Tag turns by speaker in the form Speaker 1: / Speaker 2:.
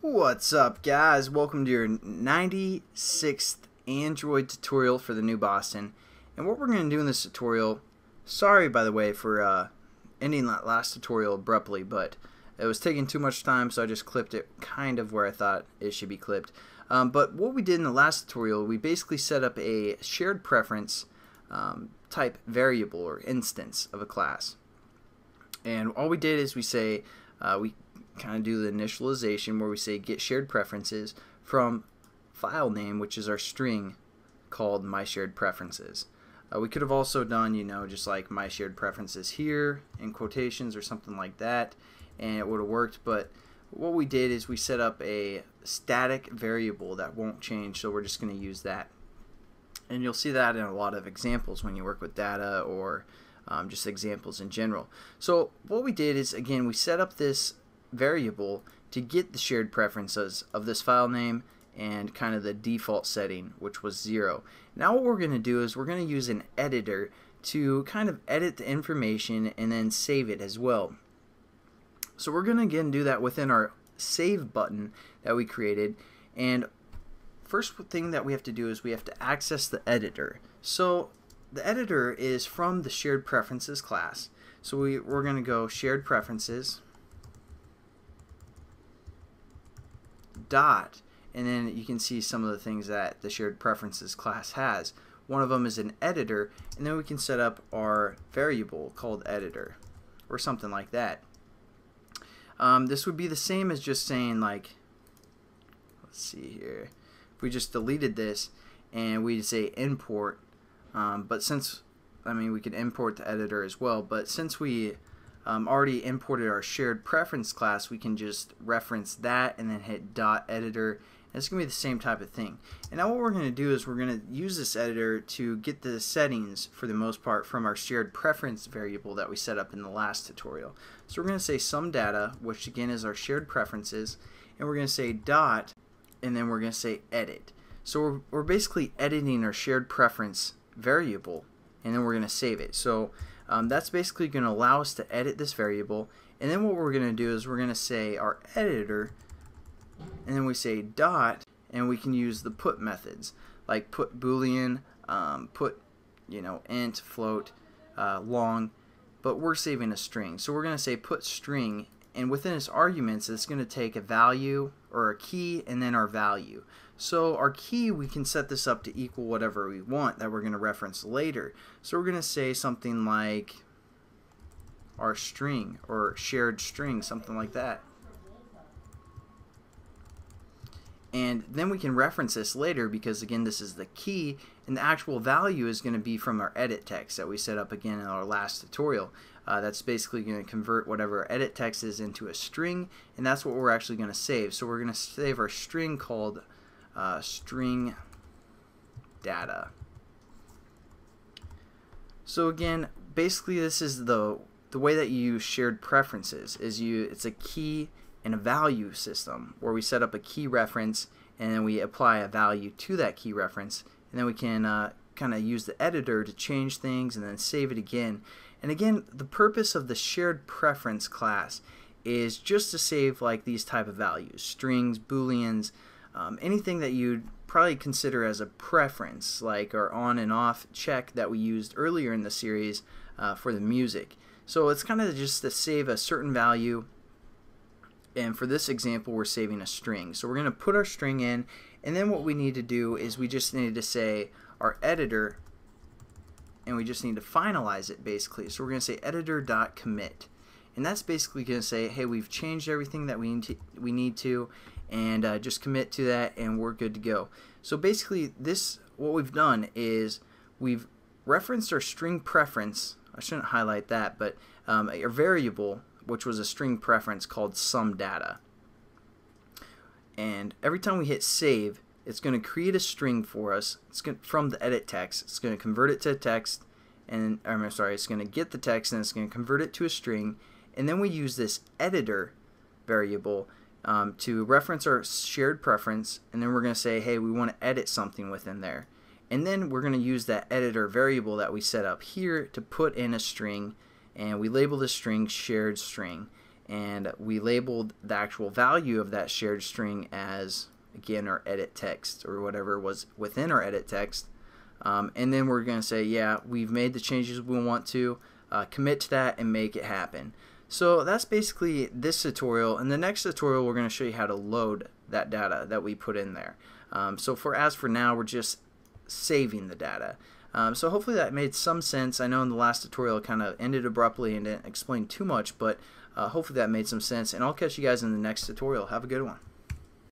Speaker 1: What's up, guys? Welcome to your 96th Android tutorial for the new Boston. And what we're going to do in this tutorial, sorry by the way for ending that last tutorial abruptly, but it was taking too much time, so I just clipped it kind of where I thought it should be clipped. But what we did in the last tutorial, we basically set up a shared preference type variable or instance of a class. And all we did is we say, we kind of do the initialization where we say get shared preferences from file name, which is our string called my shared preferences. We could have also done, just like my shared preferences here in quotations or something like that, and it would have worked. But what we did is we set up a static variable that won't change, so we're just going to use that. And you'll see that in a lot of examples when you work with data or just examples in general. So what we did is, again, we set up this variable to get the shared preferences of this file name and kind of the default setting, which was 0. Now what we're going to do is we're going to use an editor to kind of edit the information and then save it as well. So we're going to again do that within our save button that we created. And first thing that we have to do is we have to access the editor. So the editor is from the shared preferences class. So we're going to go shared preferences dot, and then you can see some of the things that the shared preferences class has. One of them is an editor, and then we can set up our variable called editor or something like that. This would be the same as just saying, like, let's see here, if we just deleted this and we'd say import, but since we could import the editor as well, but since we already imported our shared preference class, we can just reference that and then hit dot editor, and it's going to be the same type of thing. And now what we're going to do is we're going to use this editor to get the settings for the most part from our shared preference variable that we set up in the last tutorial. So we're going to say some data, which again is our shared preferences, and we're going to say dot, and then we're going to say edit. So we're basically editing our shared preference variable, and then we're going to save it. So that's basically going to allow us to edit this variable, and then what we're going to do is we're going to say our editor, and then we say dot, and we can use the put methods like put boolean, put int, float, long, but we're saving a string. So we're going to say put string, and within its arguments it's going to take a value or a key and then our value. So our key, we can set this up to equal whatever we want that we're going to reference later. So we're going to say something like our string or shared string, something like that. And then we can reference this later because, again, this is the key, and the actual value is going to be from our edit text that we set up again in our last tutorial. That's basically going to convert whatever our edit text is into a string, and that's what we're actually going to save. So we're going to save our string called string data. So again, basically this is the way that you use shared preferences is it's a key and a value system where we set up a key reference and then we apply a value to that key reference, and then we can kind of use the editor to change things and then save it again. And again, the purpose of the shared preference class is just to save like these type of values, strings, booleans, anything that you'd probably consider as a preference, like our on and off check that we used earlier in the series for the music. So it's kind of just to save a certain value, and for this example we're saving a string. So we're going to put our string in, and then what we need to do is we just need to say our editor, and we just need to finalize it basically. So we're going to say editor.commit, and that's basically going to say, hey, we've changed everything that we need to, and just commit to that, and we're good to go. So basically what we've done is we've referenced our string preference. I shouldn't highlight that, but our variable, which was a string preference called some data, and every time we hit save, it's going to create a string for us. It's going from the edit text. It's going to convert it to text, and it's going to get the text and it's going to convert it to a string, and then we use this editor variable to reference our shared preference, and then we're going to say, hey, we want to edit something within there, and then we're going to use that editor variable that we set up here to put in a string, and we label the string shared string, and we labeled the actual value of that shared string as, again, our edit text or whatever was within our edit text. And then we're going to say, yeah, we've made the changes we want to, commit to that and make it happen. So that's basically this tutorial. In the next tutorial, we're going to show you how to load that data that we put in there. So as for now, we're just saving the data. So hopefully that made some sense. I know in the last tutorial it kind of ended abruptly and didn't explain too much, but hopefully that made some sense. And I'll catch you guys in the next tutorial. Have a good one.